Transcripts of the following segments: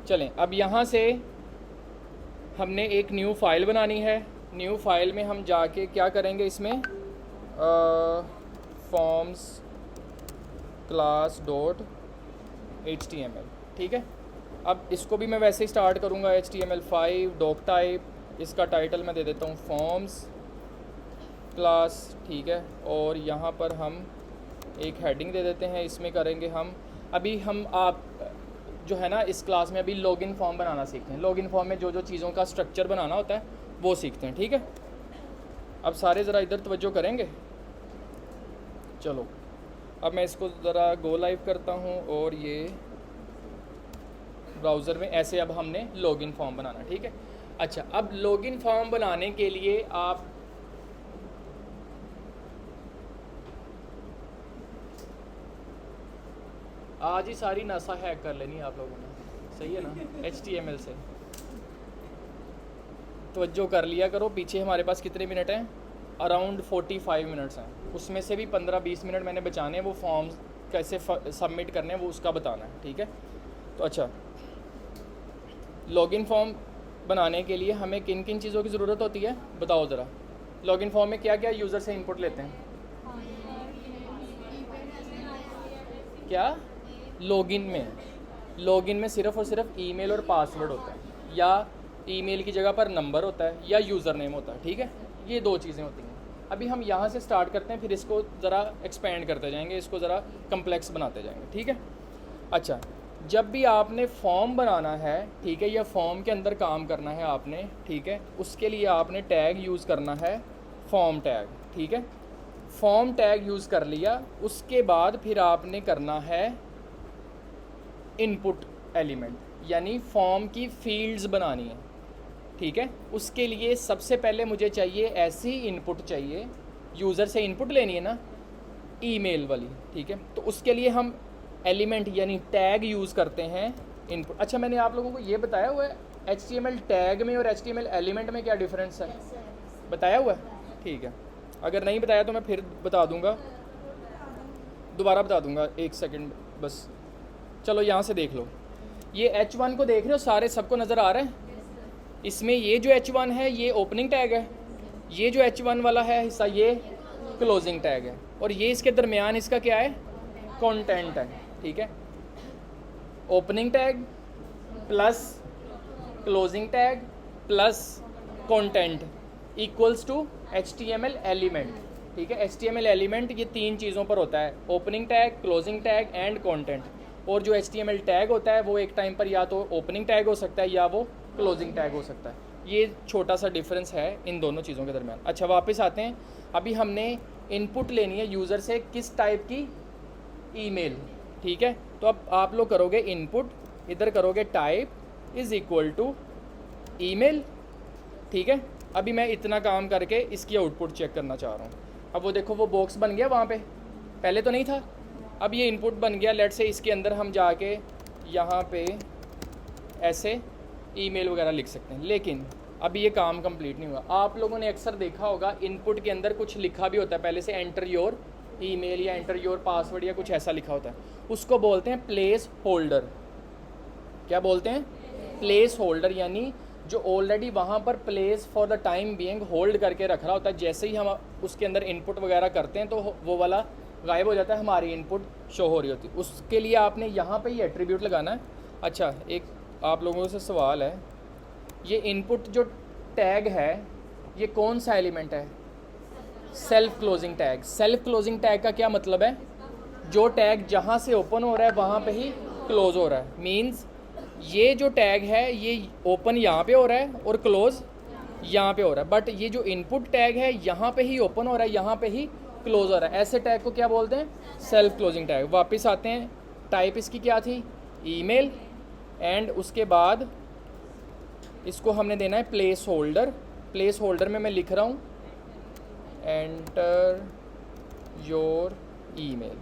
चलें, अब यहाँ से हमने एक न्यू फाइल बनानी है। न्यू फाइल में हम जाके क्या करेंगे, इसमें फॉर्म्स क्लास डॉट HTML, ठीक है। अब इसको भी मैं वैसे ही स्टार्ट करूँगा, HTML5 डॉक टाइप, इसका टाइटल मैं दे देता हूँ फॉर्म्स क्लास, ठीक है। और यहाँ पर हम एक हेडिंग दे देते हैं, इसमें करेंगे हम आप जो है ना इस क्लास में अभी लॉगिन फॉर्म बनाना सीखते हैं। लॉगिन फॉर्म में जो जो चीज़ों का स्ट्रक्चर बनाना होता है वो सीखते हैं, ठीक है। अब सारे ज़रा इधर तवज्जो करेंगे। चलो अब मैं इसको ज़रा गो लाइव करता हूँ और ये ब्राउज़र में ऐसे अब हमने लॉगिन फॉर्म बनाना, ठीक है। अच्छा, अब लॉगिन फॉर्म बनाने के लिए आप आज ही सारी नासा हैक कर लेनी है आप लोगों ने, सही है ना। HTML से तवज्जो कर लिया करो। पीछे हमारे पास कितने मिनट हैं, अराउंड 45 मिनट्स हैं, उसमें से भी 15-20 मिनट मैंने बचाने हैं वो फॉर्म्स कैसे सबमिट करने हैं वो उसका बताना है, ठीक है। तो अच्छा, लॉगिन फॉर्म बनाने के लिए हमें किन किन चीज़ों की ज़रूरत होती है बताओ ज़रा। लॉगिन फॉर्म में क्या क्या यूज़र से इनपुट लेते हैं? क्या लॉगिन में सिर्फ़ और सिर्फ ईमेल और पासवर्ड होता है, या ईमेल की जगह पर नंबर होता है, या यूज़र नेम होता है, ठीक है। ये दो चीज़ें होती हैं। अभी हम यहाँ से स्टार्ट करते हैं, फिर इसको ज़रा एक्सपेंड करते जाएंगे, इसको ज़रा कम्प्लेक्स बनाते जाएंगे, ठीक है। अच्छा, जब भी आपने फॉर्म बनाना है, ठीक है, या फॉर्म के अंदर काम करना है आपने, ठीक है, उसके लिए आपने टैग यूज़ करना है, फॉर्म टैग, ठीक है। फॉर्म टैग यूज़ कर लिया, उसके बाद फिर आपने करना है इनपुट एलिमेंट, यानी फॉर्म की फील्ड्स बनानी है, ठीक है। उसके लिए सबसे पहले मुझे चाहिए ऐसी इनपुट चाहिए, यूज़र से इनपुट लेनी है ना, ईमेल वाली, ठीक है। तो उसके लिए हम एलिमेंट यानी टैग यूज़ करते हैं इनपुट। अच्छा, मैंने आप लोगों को ये बताया हुआ है HTML टैग में और HTML एलिमेंट में क्या डिफरेंस है? बताया हुआ है, ठीक है। अगर नहीं बताया तो मैं फिर बता दूंगा, दोबारा बता दूंगा, एक सेकंड बस। चलो यहाँ से देख लो, ये H1 को देख रहे हो, सारे सबको नज़र आ रहा है। इसमें ये जो H1 है ये ओपनिंग टैग है, ये जो H1 वाला है हिस्सा ये क्लोजिंग टैग है, और ये इसके दरमियान इसका क्या है, कंटेंट है, ठीक है। Opening tag plus closing tag plus content equals to HTML element, ठीक है। HTML एलिमेंट ये तीन चीज़ों पर होता है, opening tag, closing tag and content. और जो HTML टैग होता है वो एक टाइम पर या तो ओपनिंग टैग हो सकता है या वो क्लोजिंग टैग हो सकता है। ये छोटा सा डिफरेंस है इन दोनों चीज़ों के दरमियान। अच्छा, वापस आते हैं। अभी हमने इनपुट लेनी है यूज़र से किस टाइप की, ईमेल, ठीक है। तो अब आप लोग करोगे इनपुट, इधर करोगे type is equal to email, ठीक है। अभी मैं इतना काम करके इसकी आउटपुट चेक करना चाह रहा हूँ। अब वो देखो वो बॉक्स बन गया वहाँ पे, पहले तो नहीं था, अब ये इनपुट बन गया। लेट से इसके अंदर हम जाके यहाँ पे ऐसे ईमेल वगैरह लिख सकते हैं, लेकिन अभी ये काम कंप्लीट नहीं हुआ। आप लोगों ने अक्सर देखा होगा इनपुट के अंदर कुछ लिखा भी होता है पहले से, एंटर योर ईमेल या एंटर योर पासवर्ड या कुछ ऐसा लिखा होता है, उसको बोलते हैं प्लेस होल्डर। क्या बोलते हैं? प्लेस होल्डर, यानी जो ऑलरेडी वहाँ पर place for the time being hold करके रख रहा होता है। जैसे ही हम उसके अंदर इनपुट वगैरह करते हैं तो वो वाला गायब हो जाता है, हमारी इनपुट शो हो रही होती है। उसके लिए आपने यहाँ पे ही एट्रीब्यूट लगाना है। अच्छा, एक आप लोगों से सवाल है, ये इनपुट जो टैग है ये कौन सा एलिमेंट है? Self closing tag. Self closing tag का क्या मतलब है? जो टैग जहाँ से ओपन हो रहा है वहाँ पे ही क्लोज हो रहा है। मीन्स ये जो टैग है ये ओपन यहाँ पे हो रहा है और क्लोज यहाँ पे हो रहा है, बट ये जो इनपुट टैग है यहाँ पे ही ओपन हो रहा है, यहाँ पे ही क्लोज हो रहा है। ऐसे टैग को क्या बोलते हैं? Self closing tag. वापस आते हैं, टाइप इसकी क्या थी? ईमेल, एंड उसके बाद इसको हमने देना है प्लेस होल्डर। प्लेस होल्डर में मैं लिख रहा हूँ एंटर योर ईमेल,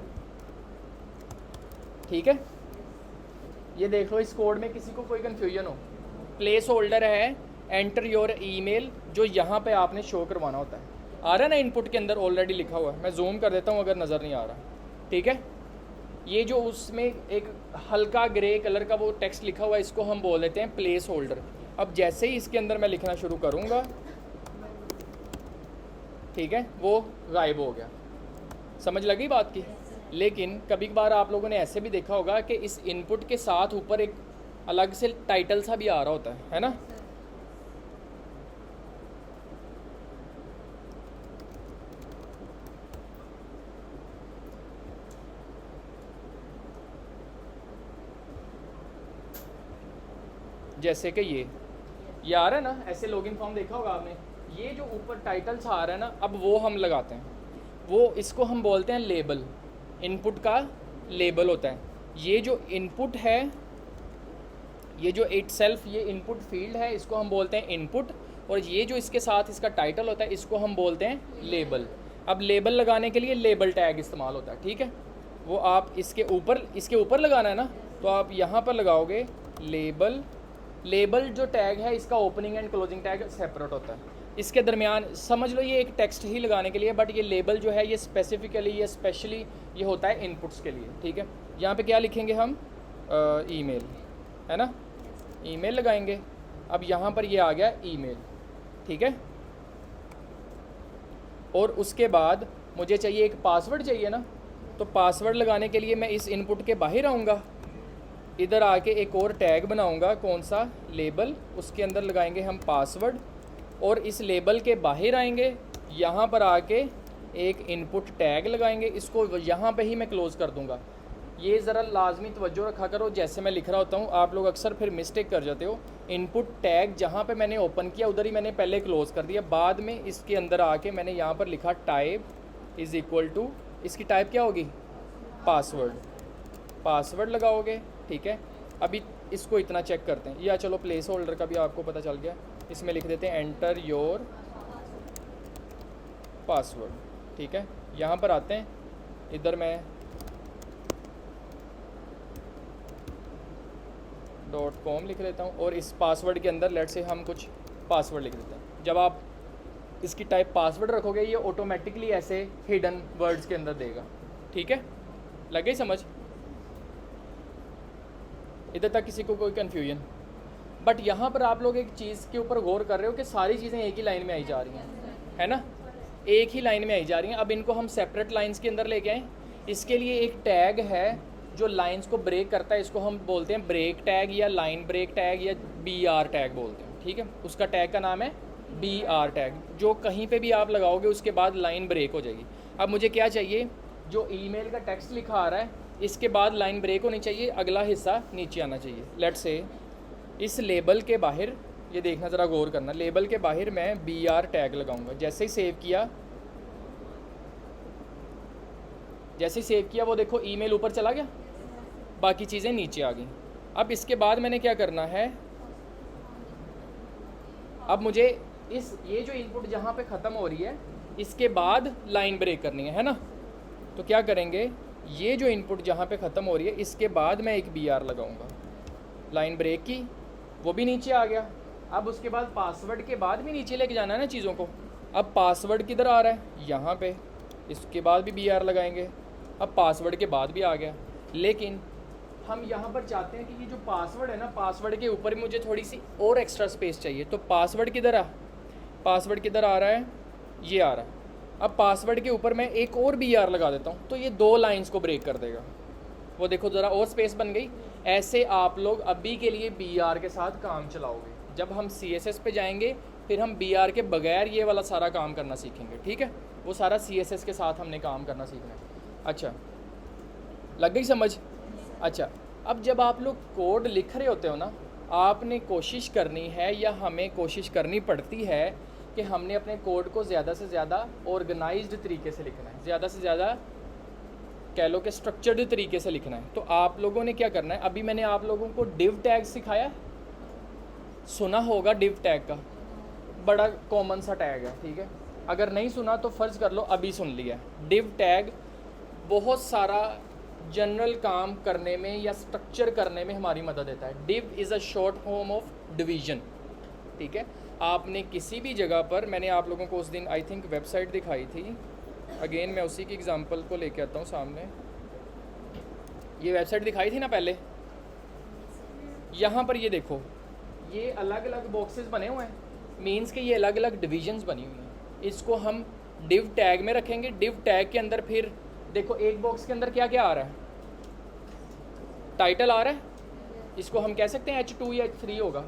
ठीक है। ये देख लो, इस कोड में किसी को कोई कन्फ्यूजन हो, प्लेस होल्डर है एंटर योर ईमेल जो यहाँ पे आपने शो करवाना होता है। आ रहा है ना इनपुट के अंदर ऑलरेडी लिखा हुआ है, मैं जूम कर देता हूँ अगर नज़र नहीं आ रहा, ठीक है। ये जो उसमें एक हल्का ग्रे कलर का वो टेक्स्ट लिखा हुआ है, इसको हम बोल देते हैं प्लेस होल्डर। अब जैसे ही इसके अंदर मैं लिखना शुरू करूँगा, ठीक है, वो गायब हो गया। समझ लगी बात की? लेकिन कभी कभार आप लोगों ने ऐसे भी देखा होगा कि इस इनपुट के साथ ऊपर एक अलग से टाइटल सा भी आ रहा होता है ना? जैसे कि ये आ रहा है ना, ऐसे लॉगिन फॉर्म देखा होगा आपने। ये जो ऊपर टाइटल सा आ रहा है ना, अब वो हम लगाते हैं, वो इसको हम बोलते हैं लेबल। इनपुट का लेबल होता है। ये जो इनपुट है, ये जो इटसेल्फ ये इनपुट फील्ड है, इसको हम बोलते हैं इनपुट। और ये जो इसके साथ इसका टाइटल होता है, इसको हम बोलते हैं लेबल। अब लेबल लगाने के लिए लेबल टैग इस्तेमाल होता है, ठीक है। वो आप इसके ऊपर लगाना है ना, तो आप यहाँ पर लगाओगे लेबल। लेबल जो टैग है, इसका opening and closing tag separate होता है। इसके दरमियान समझ लो ये एक टेक्स्ट ही लगाने के लिए, बट ये लेबल जो है ये स्पेसिफिकली, ये स्पेशली ये होता है इनपुट्स के लिए, ठीक है। यहाँ पे क्या लिखेंगे हम? ईमेल, है ना, ईमेल लगाएंगे। अब यहाँ पर ये आ गया ईमेल, ठीक है। और उसके बाद मुझे चाहिए एक पासवर्ड चाहिए ना, तो पासवर्ड लगाने के लिए मैं इस इनपुट के बाहर आऊँगा, इधर आके एक और टैग बनाऊँगा, कौन सा? लेबल। उसके अंदर लगाएंगे हम पासवर्ड, और इस लेबल के बाहर आएंगे, यहाँ पर आके एक इनपुट टैग लगाएंगे, इसको यहाँ पे ही मैं क्लोज़ कर दूँगा। ये ज़रा लाजमी तवज्जो रखा करो, जैसे मैं लिख रहा होता हूँ आप लोग अक्सर फिर मिस्टेक कर जाते हो। इनपुट टैग जहाँ पे मैंने ओपन किया उधर ही मैंने पहले क्लोज़ कर दिया, बाद में इसके अंदर आके मैंने यहाँ पर लिखा टाइप इज़ इक्वल टू, इसकी टाइप क्या होगी? पासवर्ड। पासवर्ड लगाओगे, ठीक है। अभी इसको इतना चेक करते हैं, या चलो प्लेस होल्डर का भी आपको पता चल गया, इसमें लिख देते हैं एंटर योर पासवर्ड, ठीक है। यहाँ पर आते हैं, इधर मैं .com लिख लेता हूँ, और इस पासवर्ड के अंदर लेट से हम कुछ पासवर्ड लिख देते हैं। जब आप इसकी टाइप पासवर्ड रखोगे, ये ऑटोमेटिकली ऐसे हिडन वर्ड्स के अंदर देगा, ठीक है। लगे ही समझ? इधर तक किसी को कोई कन्फ्यूजन? बट यहाँ पर आप लोग एक चीज़ के ऊपर गौर कर रहे हो कि सारी चीज़ें एक ही लाइन में आई जा रही हैं, है ना, एक ही लाइन में आई जा रही हैं। अब इनको हम सेपरेट लाइंस के अंदर लेके आएँ। इसके लिए एक टैग है जो लाइंस को ब्रेक करता है, इसको हम बोलते हैं ब्रेक टैग या लाइन ब्रेक टैग या BR टैग बोलते हैं, ठीक है। उसका टैग का नाम है BR टैग, जो कहीं पे भी आप लगाओगे उसके बाद लाइन ब्रेक हो जाएगी। अब मुझे क्या चाहिए? जो ईमेल का टेक्स्ट लिखा आ रहा है, इसके बाद लाइन ब्रेक होनी चाहिए, अगला हिस्सा नीचे आना चाहिए। लेट्स से इस लेबल के बाहर, ये देखना ज़रा गौर करना, लेबल के बाहर मैं BR टैग लगाऊंगा। जैसे ही सेव किया, वो देखो ईमेल ऊपर चला गया, बाकी चीज़ें नीचे आ गई। अब इसके बाद मैंने क्या करना है? अब मुझे ये जो इनपुट जहाँ पे ख़त्म हो रही है, इसके बाद लाइन ब्रेक करनी है ना। तो क्या करेंगे? ये जो इनपुट जहाँ पे ख़त्म हो रही है, इसके बाद मैं एक BR लगाऊंगा, लाइन ब्रेक की, वो भी नीचे आ गया। अब उसके बाद पासवर्ड के बाद भी नीचे लेके जाना है ना चीज़ों को। अब पासवर्ड किधर आ रहा है? यहाँ पे, इसके बाद भी BR लगाएंगे। अब पासवर्ड के बाद भी आ गया, लेकिन हम यहाँ पर चाहते हैं कि ये जो पासवर्ड है ना, पासवर्ड के ऊपर मुझे थोड़ी सी और एक्स्ट्रा स्पेस चाहिए। तो पासवर्ड किधर आ रहा है? ये आ रहा है। अब पासवर्ड के ऊपर मैं एक और BR लगा देता हूँ, तो ये 2 लाइंस को ब्रेक कर देगा। वो देखो ज़रा और स्पेस बन गई। ऐसे आप लोग अभी के लिए BR के साथ काम चलाओगे। जब हम CSS पे जाएंगे, फिर हम BR के बगैर ये वाला सारा काम करना सीखेंगे, ठीक है। वो सारा CSS के साथ हमने काम करना सीखना है। अच्छा, लग गई समझ? अच्छा, अब जब आप लोग कोड लिख रहे होते हो ना, आपने कोशिश करनी है, या हमें कोशिश करनी पड़ती है कि हमने अपने कोड को ज़्यादा से ज़्यादा ऑर्गेनाइज्ड तरीके से लिखना है, ज़्यादा से ज़्यादा कह लो कि स्ट्रक्चर्ड तरीके से लिखना है। तो आप लोगों ने क्या करना है? अभी मैंने आप लोगों को डिव टैग सिखाया, सुना होगा डिव टैग का, बड़ा कॉमन सा टैग है, ठीक है। अगर नहीं सुना तो फ़र्ज़ कर लो अभी सुन लिया। डिव टैग बहुत सारा जनरल काम करने में या स्ट्रक्चर करने में हमारी मदद देता है। Div is a short form of division, ठीक है। आपने किसी भी जगह पर, मैंने आप लोगों को उस दिन आई थिंक वेबसाइट दिखाई थी, अगेन मैं उसी की एग्ज़ाम्पल को लेके आता हूँ सामने। ये वेबसाइट दिखाई थी ना पहले, यहाँ पर ये देखो, ये अलग अलग बॉक्सेस बने हुए हैं, मीन्स के ये अलग अलग डिविजन्स बनी हुई हैं। इसको हम डिव टैग में रखेंगे। डिव टैग के अंदर फिर देखो एक बॉक्स के अंदर क्या क्या आ रहा है, टाइटल आ रहा है, इसको हम कह सकते हैं H2 या H3 होगा।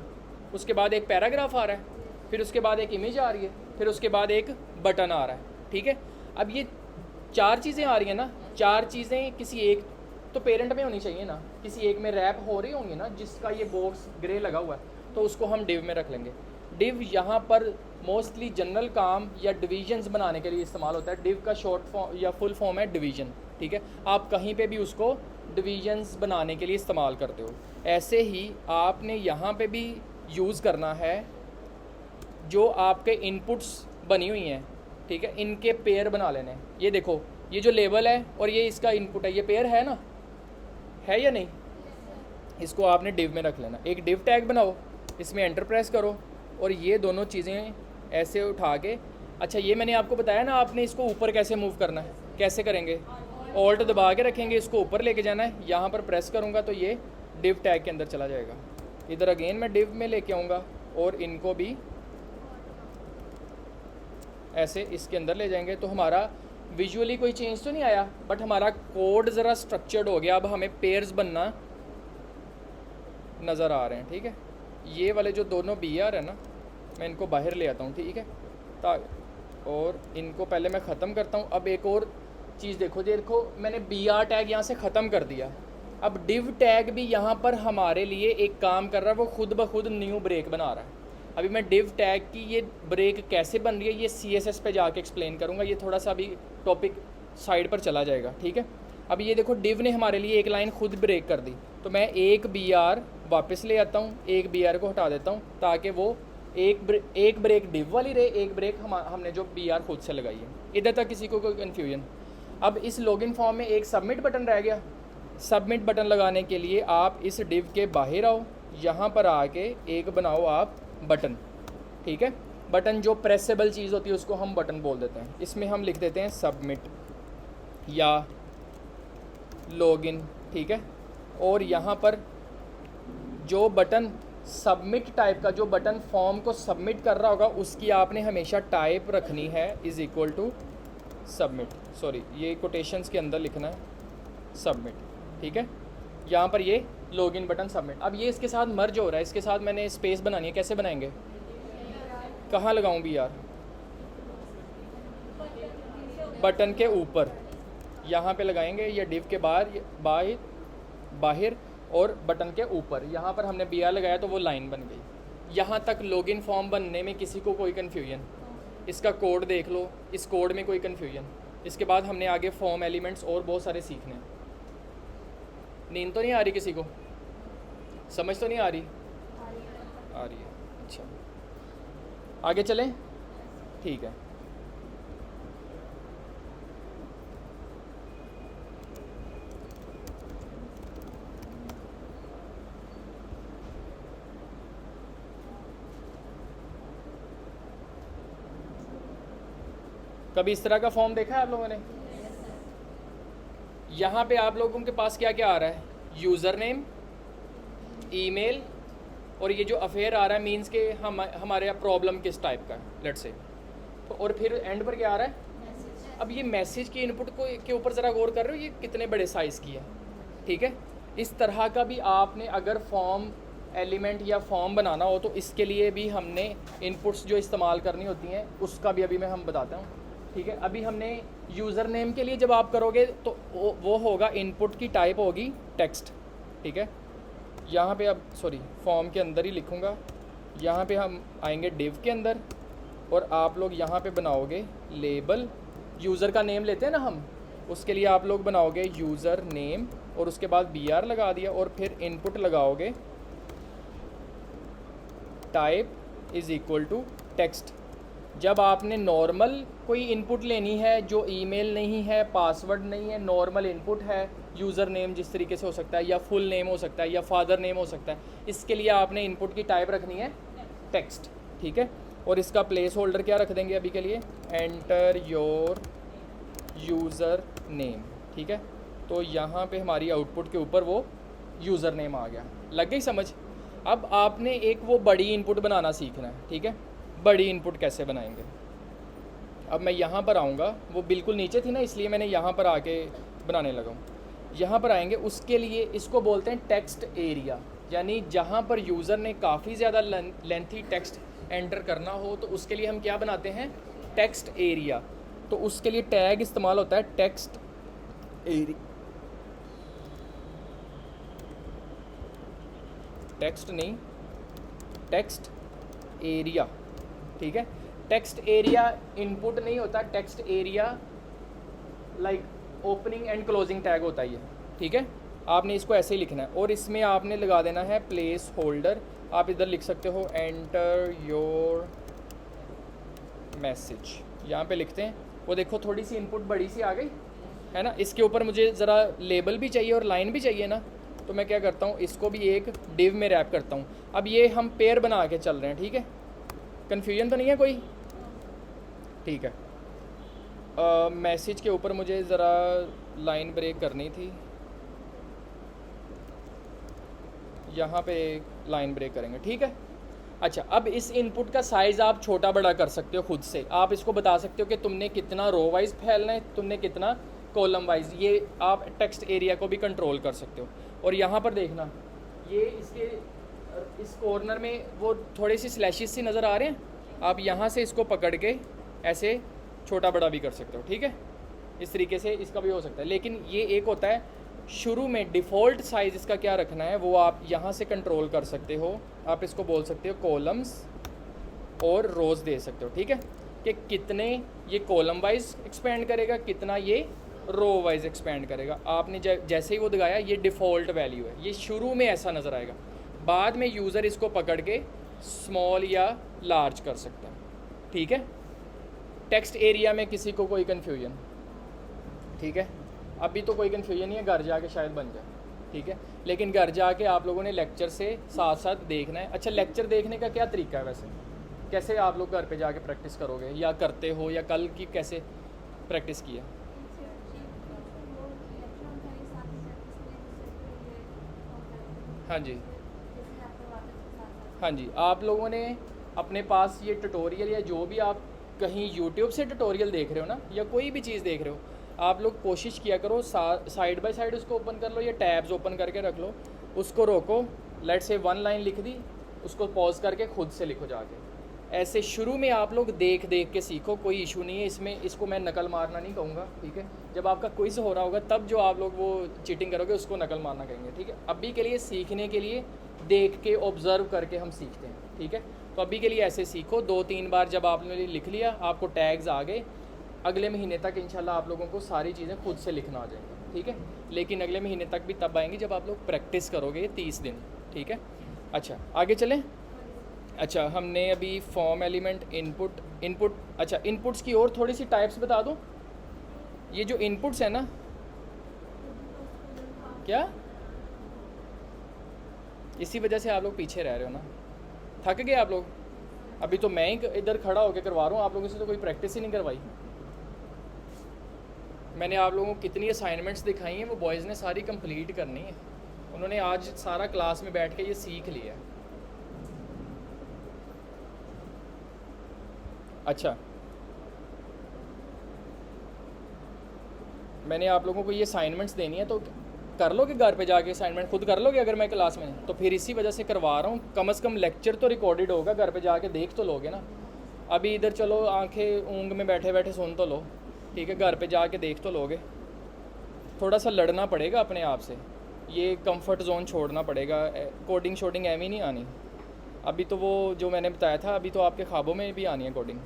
उसके बाद एक पैराग्राफ आ रहा है, फिर उसके बाद एक इमेज आ रही है, फिर उसके बाद एक बटन आ रहा है, ठीक है। अब ये 4 चीज़ें आ रही हैं ना, 4 चीज़ें किसी एक तो पेरेंट में होनी चाहिए ना, किसी एक में रैप हो रही होंगी ना, जिसका ये बॉक्स ग्रे लगा हुआ है, तो उसको हम डिव में रख लेंगे। डिव यहाँ पर मोस्टली जनरल काम या डिविजन्स बनाने के लिए इस्तेमाल होता है। डिव का शॉर्ट फॉर्म या फुल फॉर्म है डिवीज़न, ठीक है। आप कहीं पे भी उसको डिविजन्स बनाने के लिए इस्तेमाल करते हो। ऐसे ही आपने यहाँ पे भी यूज़ करना है, जो आपके इनपुट्स बनी हुई हैं, ठीक है, इनके पेयर बना लेने हैं। ये देखो, ये जो लेबल है और ये इसका इनपुट है, ये पेयर है ना, है या नहीं, इसको आपने डिव में रख लेना। एक डिव टैग बनाओ, इसमें एंटर प्रेस करो और ये दोनों चीज़ें ऐसे उठा के, अच्छा ये मैंने आपको बताया ना, आपने इसको ऊपर कैसे मूव करना है, कैसे करेंगे, ऑल्ट दबा के रखेंगे, इसको ऊपर लेके जाना है, यहाँ पर प्रेस करूँगा तो ये डिव टैग के अंदर चला जाएगा। इधर अगेन मैं डिव में लेके आऊँगा और इनको भी ऐसे इसके अंदर ले जाएंगे, तो हमारा विजुअली कोई चेंज तो नहीं आया, बट हमारा कोड ज़रा स्ट्रक्चर्ड हो गया। अब हमें पेयर्स बनना नज़र आ रहे हैं, ठीक है। ये वाले जो दोनों BR है ना, मैं इनको बाहर ले आता हूँ, ठीक है, और इनको पहले मैं ख़त्म करता हूँ। अब एक और चीज़ देखो, मैंने BR टैग यहाँ से ख़त्म कर दिया। अब डिव टैग भी यहाँ पर हमारे लिए एक काम कर रहा है, वो खुद ब खुद न्यू ब्रेक बना रहा है। अभी मैं डिव टैग की ये ब्रेक कैसे बन रही है, ये CSS पे जाके एक्सप्लेन करूँगा। ये थोड़ा सा अभी टॉपिक साइड पर चला जाएगा, ठीक है। अब ये देखो, डिव ने हमारे लिए एक लाइन खुद ब्रेक कर दी, तो मैं एक BR वापस ले आता हूँ, एक BR को हटा देता हूँ, ताकि वो एक ब्रेक डिव वाली रहे, एक ब्रेक हमने जो BR खुद से लगाई है। इधर तक किसी को कोई कन्फ्यूजन? अब इस लॉगिन फॉर्म में एक सबमिट बटन रह गया। सबमिट बटन लगाने के लिए आप इस डिव के बाहर आओ, यहाँ पर आके एक बनाओ आप बटन, ठीक है। बटन जो प्रेसेबल चीज़ होती है उसको हम बटन बोल देते हैं। इसमें हम लिख देते हैं सबमिट या लॉगिन, ठीक है। और यहाँ पर जो बटन सबमिट टाइप का, जो बटन फॉर्म को सबमिट कर रहा होगा, उसकी आपने हमेशा टाइप रखनी है = सबमिट, सॉरी ये कोटेशंस के अंदर लिखना है सबमिट, ठीक है। यहाँ पर ये लॉगिन बटन सबमिट। अब ये इसके साथ मर्ज हो रहा है, इसके साथ मैंने स्पेस बनानी है, कैसे बनाएंगे, कहाँ लगाऊं BR? बटन के ऊपर यहाँ पे लगाएंगे, या डिव के बाहर और बटन के ऊपर यहाँ पर हमने BR लगाया तो वो लाइन बन गई। यहाँ तक लॉगिन फॉर्म बनने में किसी को कोई कन्फ्यूजन? इसका कोड देख लो, इस कोड में कोई कन्फ्यूजन? इसके बाद हमने आगे फॉर्म एलिमेंट्स और बहुत सारे सीखने हैं। नींद तो नहीं आ रही किसी को? समझ तो नहीं आ रही? आ रही है, अच्छा आगे चलें, ठीक है। कभी इस तरह का फॉर्म देखा है आप लोगों ने? यहाँ पे आप लोगों के पास क्या क्या आ रहा है? यूज़र नेम, ईमेल, और ये जो अफेयर आ रहा है मींस के हमारे यहाँ प्रॉब्लम किस टाइप का है, लेट्स से। तो और फिर एंड पर क्या आ रहा है? अब ये मैसेज की इनपुट को के ऊपर ज़रा गौर कर रहे हो, ये कितने बड़े साइज़ की है, ठीक है। इस तरह का भी आपने अगर फॉर्म एलिमेंट या फॉर्म बनाना हो तो इसके लिए भी हमने इनपुट्स जो इस्तेमाल करनी होती हैं उसका भी अभी मैं हम बताता हूँ, ठीक है। अभी हमने यूज़र नेम के लिए जब आप करोगे तो वो होगा, इनपुट की टाइप होगी टेक्स्ट, ठीक है। यहाँ पे अब सॉरी फॉर्म के अंदर ही लिखूँगा, यहाँ पे हम आएंगे डिव के अंदर और आप लोग यहाँ पे बनाओगे लेबल। यूज़र का नेम लेते हैं ना हम, उसके लिए आप लोग बनाओगे यूज़र नेम और उसके बाद BR लगा दिया और फिर इनपुट लगाओगे टाइप = टेक्स्ट। जब आपने नॉर्मल कोई इनपुट लेनी है जो ईमेल नहीं है, पासवर्ड नहीं है, नॉर्मल इनपुट है, यूज़र नेम जिस तरीके से हो सकता है या फुल नेम हो सकता है या फादर नेम हो सकता है, इसके लिए आपने इनपुट की टाइप रखनी है टेक्स्ट, ठीक है। और इसका प्लेस होल्डर क्या रख देंगे अभी के लिए? एंटर योर यूज़र नेम, ठीक है। तो यहाँ पे हमारी आउटपुट के ऊपर वो यूज़र नेम आ गया। लग गई समझ? अब आपने एक वो बड़ी इनपुट बनाना सीखना है, ठीक है। बड़ी इनपुट कैसे बनाएंगे? अब मैं यहाँ पर आऊँगा, वो बिल्कुल नीचे थी ना, इसलिए मैंने यहाँ पर आके बनाने लगा हूँ। यहाँ पर आएंगे, उसके लिए इसको बोलते हैं टेक्स्ट एरिया, यानी जहाँ पर यूज़र ने काफ़ी ज़्यादा लेंथी टेक्स्ट एंटर करना हो तो उसके लिए हम क्या बनाते हैं? Text area. तो उसके लिए टैग इस्तेमाल होता है टेक्स्ट एरिया, टेक्स्ट नहीं, टेक्स्ट एरिया, ठीक है। टेक्स्ट एरिया इनपुट नहीं होता, text area like opening and closing tag होता है ये, ठीक है। आपने इसको ऐसे ही लिखना है और इसमें आपने लगा देना है प्लेस होल्डर। आप इधर लिख सकते हो एंटर योर मैसेज, यहाँ पे लिखते हैं। वो देखो थोड़ी सी इनपुट बड़ी सी आ गई है ना। इसके ऊपर मुझे ज़रा लेबल भी चाहिए और लाइन भी चाहिए ना, तो मैं क्या करता हूँ, इसको भी एक डिव में रैप करता हूँ। अब ये हम पेयर बना के चल रहे हैं, ठीक है। कन्फ्यूजन तो नहीं है कोई? ठीक है। मैसेज के ऊपर मुझे ज़रा लाइन ब्रेक करनी थी, यहाँ पे लाइन ब्रेक करेंगे, ठीक है। अच्छा, अब इस इनपुट का साइज़ आप छोटा बड़ा कर सकते हो खुद से। आप इसको बता सकते हो कि तुमने कितना रो वाइज फैलना है, तुमने कितना कॉलम वाइज। ये आप टेक्स्ट एरिया को भी कंट्रोल कर सकते हो। और यहाँ पर देखना, ये इसके इस कॉर्नर में वो थोड़ी सी स्लैशेस सी नज़र आ रहे हैं, आप यहाँ से इसको पकड़ के ऐसे छोटा बड़ा भी कर सकते हो, ठीक है। इस तरीके से इसका भी हो सकता है। लेकिन ये एक होता है शुरू में डिफ़ॉल्ट साइज़ इसका क्या रखना है वो आप यहाँ से कंट्रोल कर सकते हो। आप इसको बोल सकते हो कॉलम्स और रोज़ दे सकते हो, ठीक है, कि कितने ये कॉलम वाइज एक्सपेंड करेगा, कितना ये रो वाइज एक्सपेंड करेगा। आपने जैसे ही वो दिखाया, ये डिफ़ॉल्ट वैल्यू है, ये शुरू में ऐसा नज़र आएगा। बाद में यूज़र इसको पकड़ के स्मॉल या लार्ज कर सकता है, ठीक है। टेक्स्ट एरिया में किसी को कोई कन्फ्यूजन? ठीक है, अभी तो कोई कन्फ्यूजन नहीं है, घर जाके शायद बन जाए, ठीक है। लेकिन घर जाके आप लोगों ने लेक्चर से साथ साथ देखना है। अच्छा, लेक्चर देखने का क्या तरीका है वैसे? कैसे आप लोग घर पे जाके प्रैक्टिस करोगे, या करते हो, या कल की कैसे प्रैक्टिस की है? हाँ जी, हाँ जी। आप लोगों ने अपने पास ये ट्यूटोरियल या जो भी आप कहीं यूट्यूब से ट्यूटोरियल देख रहे हो ना, या कोई भी चीज़ देख रहे हो, आप लोग कोशिश किया करो साइड बाय साइड उसको ओपन कर लो या टैब्स ओपन करके रख लो, उसको रोको, लेट से 1 लाइन लिख दी, उसको पॉज करके खुद से लिखो जाके। ऐसे शुरू में आप लोग देख देख के सीखो, कोई इशू नहीं है इसमें। इसको मैं नकल मारना नहीं कहूँगा, ठीक है। जब आपका क्विज़ हो रहा होगा तब जो आप लोग वो चीटिंग करोगे उसको नकल मारना कहेंगे, ठीक है। अभी के लिए सीखने के लिए देख के ऑब्ज़र्व करके हम सीखते हैं, ठीक है। तो अभी के लिए ऐसे सीखो। 2-3 बार जब आपने लिख लिया, आपको टैग्स आ गए, अगले महीने तक इंशाल्लाह आप लोगों को सारी चीज़ें खुद से लिखना आ जाएंगी, ठीक है। लेकिन अगले महीने तक भी तब आएंगी जब आप लोग प्रैक्टिस करोगे 30 दिन, ठीक है। अच्छा, आगे चलें। अच्छा, हमने अभी फॉर्म एलिमेंट, इनपुट। अच्छा, इनपुट्स की और थोड़ी सी टाइप्स बता दूं। ये जो इनपुट्स है ना, क्या इसी वजह से आप लोग पीछे रह रहे हो ना, थक गए आप लोग। अभी तो मैं ही इधर खड़ा होकर करवा रहा हूँ, आप लोगों से तो कोई प्रैक्टिस ही नहीं करवाई। मैंने आप लोगों को कितनी असाइनमेंट्स दिखाई हैं, वो बॉयज़ ने सारी कंप्लीट करनी है। उन्होंने आज सारा क्लास में बैठ के ये सीख लिया है। अच्छा, मैंने आप लोगों को ये असाइनमेंट्स देनी है, तो कर लोगे घर पे जाके असाइनमेंट खुद कर लोगे? अगर मैं क्लास में, तो फिर इसी वजह से करवा रहा हूँ। कम से कम लेक्चर तो रिकॉर्डेड होगा, घर पे जाके देख तो लोगे ना। अभी इधर चलो आंखें ऊँग में बैठे बैठे सुन तो लो, ठीक है। घर पे जाके देख तो लोगे। थोड़ा सा लड़ना पड़ेगा अपने आप से, ये कंफर्ट जोन छोड़ना पड़ेगा। कोडिंग शोडिंग एम ही नहीं आनी अभी तो। वो जो मैंने बताया था, अभी तो आपके ख्वाबों में भी आनी है कोडिंग।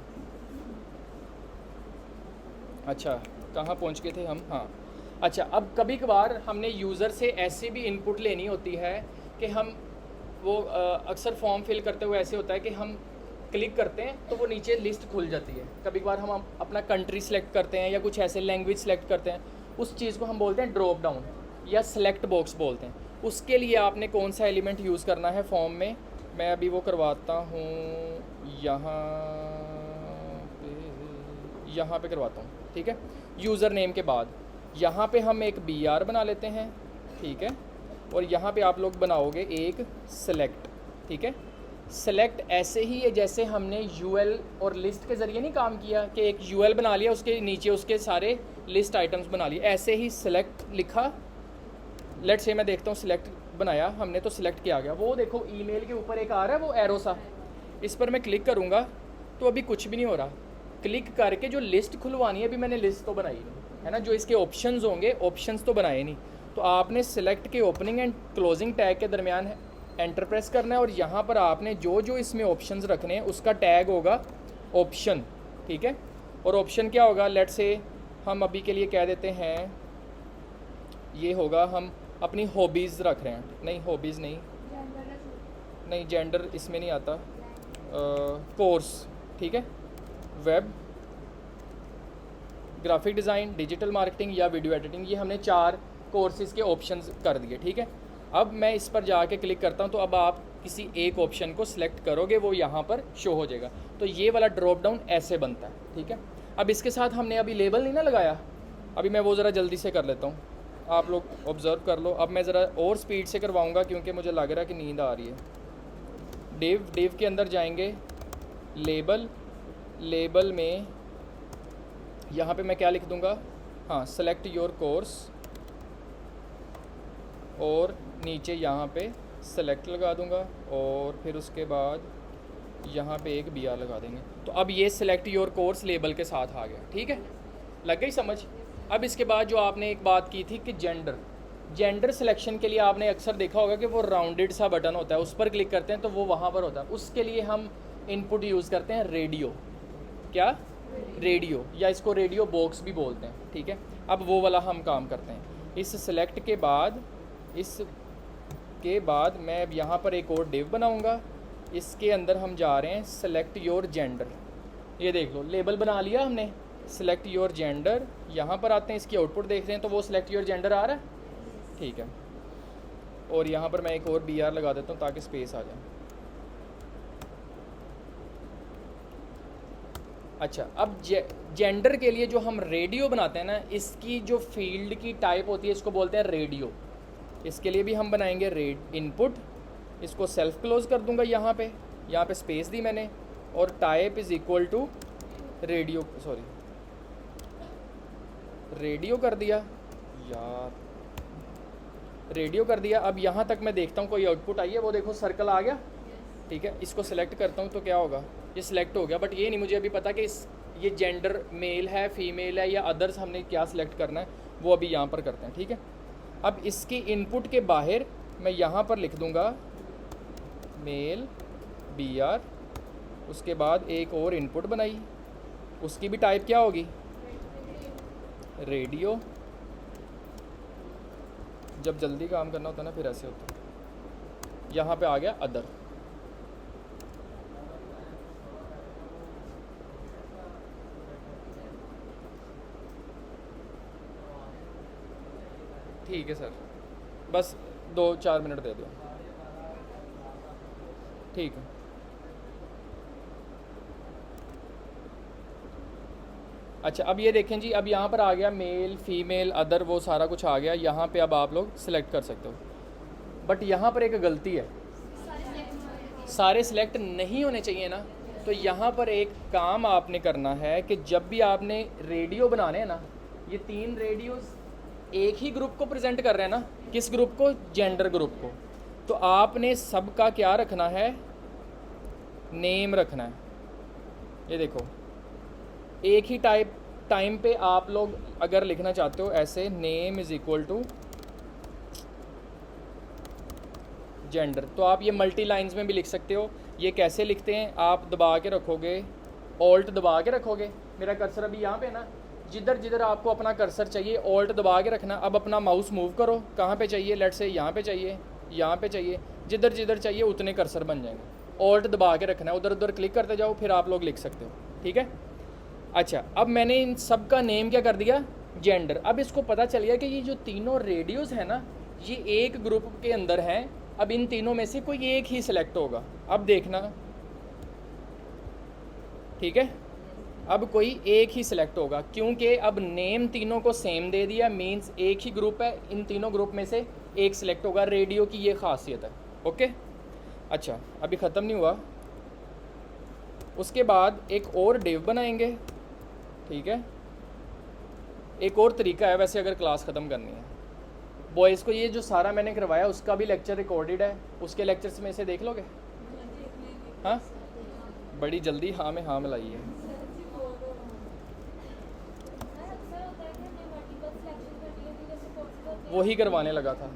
अच्छा, कहाँ पहुँच गए थे हम? हाँ, अच्छा, अब कभी कभार हमने यूज़र से ऐसी भी इनपुट लेनी होती है कि हम वो अक्सर फॉर्म फिल करते हुए ऐसे होता है कि हम क्लिक करते हैं तो वो नीचे लिस्ट खुल जाती है। कभी कभार हम अपना कंट्री सेलेक्ट करते हैं या कुछ ऐसे लैंग्वेज सेलेक्ट करते हैं, उस चीज़ को हम बोलते हैं ड्रॉप डाउन या सेलेक्ट बॉक्स बोलते हैं। उसके लिए आपने कौन सा एलिमेंट यूज़ करना है फॉर्म में, मैं अभी वो करवाता हूँ, यहाँ पे करवाता हूँ, ठीक है। यूज़र नेम के बाद यहाँ पे हम एक BR बना लेते हैं, ठीक है। और यहाँ पे आप लोग बनाओगे एक सेलेक्ट, ठीक है। सेलेक्ट ऐसे ही है जैसे हमने UL और लिस्ट के ज़रिए नहीं काम किया कि एक UL बना लिया, उसके नीचे उसके सारे लिस्ट आइटम्स बना लिए। ऐसे ही सेलेक्ट लिखा, लेट्स से मैं देखता हूँ सेलेक्ट बनाया हमने तो सेलेक्ट किया गया। वो देखो ईमेल के ऊपर एक आ रहा है वो एरो सा, इस पर मैं क्लिक करूँगा तो अभी कुछ भी नहीं हो रहा। क्लिक करके जो लिस्ट खुलवानी है, अभी मैंने लिस्ट तो बनाई नहीं है ना, जो इसके ऑप्शंस होंगे ऑप्शंस तो बनाए नहीं। तो आपने सेलेक्ट के ओपनिंग एंड क्लोजिंग टैग के दरमियान एंटर प्रेस करना है और यहाँ पर आपने जो जो इसमें ऑप्शंस रखने हैं उसका टैग होगा ऑप्शन, ठीक है। और ऑप्शन क्या होगा, लेट्स से हम अभी के लिए कह देते हैं ये होगा, हम अपनी हॉबीज़ रख रहे हैं, नहीं हॉबीज़ नहीं जेंडर इसमें नहीं आता, कोर्स, ठीक है। Web, graphic design, digital marketing या वीडियो एडिटिंग, ये हमने 4 कोर्सेज़ के ऑप्शंस कर दिए, ठीक है। अब मैं इस पर जाके क्लिक करता हूँ तो अब आप किसी एक ऑप्शन को सिलेक्ट करोगे, वो यहाँ पर शो हो जाएगा। तो ये वाला ड्रॉप डाउन ऐसे बनता है, ठीक है। अब इसके साथ हमने अभी लेबल नहीं ना लगाया, अभी मैं वो ज़रा जल्दी से कर लेता हूँ, आप लोग ऑब्ज़र्व कर लो। अब मैं ज़रा और स्पीड से करवाऊँगा क्योंकि मुझे लग रहा है कि नींद आ रही है। डिव के अंदर जाएंगे, लेबल में यहाँ पे मैं क्या लिख दूँगा, हाँ सेलेक्ट योर कोर्स, और नीचे यहाँ पे सेलेक्ट लगा दूँगा और फिर उसके बाद यहाँ पे एक BR लगा देंगे। तो अब ये सेलेक्ट योर कोर्स लेबल के साथ आ गया, ठीक है, लग गई समझ। अब इसके बाद जो आपने एक बात की थी कि जेंडर सिलेक्शन के लिए आपने अक्सर देखा होगा कि वो राउंडेड सा बटन होता है, उस पर क्लिक करते हैं तो वो वहाँ पर होता है। उसके लिए हम इनपुट यूज़ करते हैं रेडियो, क्या रेडियो, या इसको रेडियो बॉक्स भी बोलते हैं, ठीक है। अब वो वाला हम काम करते हैं। इस सेलेक्ट के बाद मैं अब यहाँ पर एक और डिव बनाऊँगा, इसके अंदर हम जा रहे हैं सेलेक्ट योर जेंडर। ये देख लो लेबल बना लिया हमने, सेलेक्ट योर जेंडर। यहाँ पर आते हैं, इसकी आउटपुट देख रहे हैं तो वो सेलेक्ट योर जेंडर आ रहा है, ठीक है। और यहाँ पर मैं एक और BR लगा देता हूँ ताकि स्पेस आ जाए। अच्छा, अब जेंडर के लिए जो हम रेडियो बनाते हैं ना, इसकी जो फील्ड की टाइप होती है इसको बोलते हैं रेडियो। इसके लिए भी हम बनाएंगे इनपुट, इसको सेल्फ क्लोज कर दूंगा, यहाँ पे स्पेस दी मैंने, और type is equal to radio, sorry radio कर दिया यार, रेडियो कर दिया। अब यहाँ तक मैं देखता हूँ कोई आउटपुट आई है, वो देखो सर्कल आ गया, ठीक है। इसको सेलेक्ट करता हूँ तो क्या होगा, ये सिलेक्ट हो गया। बट ये नहीं मुझे अभी पता कि ये जेंडर मेल है फीमेल है या अदर्स, हमने क्या सिलेक्ट करना है वो अभी यहाँ पर करते हैं, ठीक है। अब इसकी इनपुट के बाहर मैं यहाँ पर लिख दूँगा मेल BR, उसके बाद एक और इनपुट बनाई, उसकी भी टाइप क्या होगी, रेडियो। जब जल्दी काम करना होता है ना फिर ऐसे होता है। यहाँ पे आ गया अदर, ठीक है सर, बस 2-4 मिनट दे दो, ठीक है। अच्छा, अब ये देखें जी, अब यहाँ पर आ गया मेल फीमेल अदर, वो सारा कुछ आ गया। यहाँ पे अब आप लोग सिलेक्ट कर सकते हो, बट यहाँ पर एक गलती है, सारे सिलेक्ट नहीं होने चाहिए ना। तो यहाँ पर एक काम आपने करना है कि जब भी आपने रेडियो बनाने हैं ना, ये 3 रेडियोस एक ही ग्रुप को प्रेजेंट कर रहे हैं ना, किस ग्रुप को, जेंडर ग्रुप को। तो आपने सबका क्या रखना है, नेम रखना है। ये देखो एक ही टाइम पे आप लोग अगर लिखना चाहते हो ऐसे, name is equal to gender, तो आप ये मल्टी लाइंस में भी लिख सकते हो। ये कैसे लिखते हैं, आप दबा के रखोगे, ऑल्ट दबा के रखोगे, मेरा कर्सर अभी यहाँ पे ना, जिधर जिधर आपको अपना कर्सर चाहिए ऑल्ट दबा के रखना। अब अपना माउस मूव करो, कहाँ पे चाहिए, लेट्स से यहाँ पे चाहिए, यहाँ पे चाहिए, जिधर जिधर चाहिए उतने कर्सर बन जाएंगे। ऑल्ट दबा के रखना है, उधर उधर क्लिक करते जाओ, फिर आप लोग लिख सकते हो, ठीक है। अच्छा, अब मैंने इन सब का नेम क्या कर दिया, जेंडर। अब इसको पता चल गया कि ये जो तीनों रेडियोस है ना, ये एक ग्रुप के अंदर हैं। अब इन तीनों में से कोई एक ही सिलेक्ट होगा। अब देखना, ठीक है। अब कोई एक ही सिलेक्ट होगा, क्योंकि अब नेम तीनों को सेम दे दिया, मींस एक ही ग्रुप है, इन तीनों ग्रुप में से एक सिलेक्ट होगा। रेडियो की ये खासियत है। ओके, अच्छा अभी ख़त्म नहीं हुआ, उसके बाद एक और डिव बनाएंगे। ठीक है, एक और तरीका है वैसे अगर क्लास ख़त्म करनी है। बॉयज़ को ये जो सारा मैंने करवाया उसका भी लेक्चर रिकॉर्डेड है, उसके लेक्चर्स में से देख लोगे? हाँ, बड़ी जल्दी हाँ में हाँ मिलाइए। वही करवाने लगा था,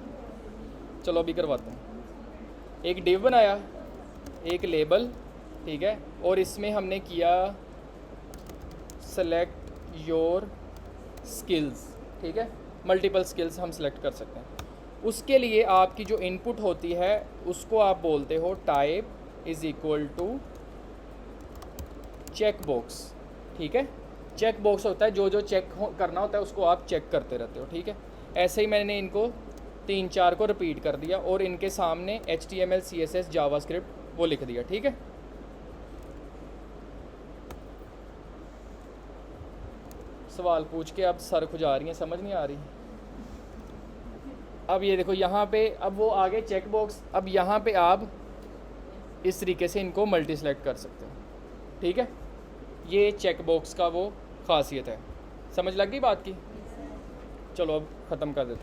चलो अभी करवाते हैं। एक डिव बनाया, एक लेबल, ठीक है, और इसमें हमने किया सेलेक्ट योर स्किल्स। ठीक है, मल्टीपल स्किल्स हम सेलेक्ट कर सकते हैं। उसके लिए आपकी जो इनपुट होती है उसको आप बोलते हो type is equal to check box. ठीक है, चेक बॉक्स होता है जो जो चेक करना होता है उसको आप चेक करते रहते हो। ठीक है, ऐसे ही मैंने इनको 3-4 को रिपीट कर दिया और इनके सामने HTML CSS जावास्क्रिप्ट वो लिख दिया। ठीक है, सवाल पूछ के अब सर खुजा रही हैं, समझ नहीं आ रही। अब ये देखो यहाँ पे, अब वो आगे चेक बॉक्स, अब यहाँ पे आप इस तरीके से इनको मल्टी सेलेक्ट कर सकते हो। ठीक है, ये चेक बॉक्स का वो खासियत है। समझ लग गई बात की? चलो अब ख़त्म कर देते हैं।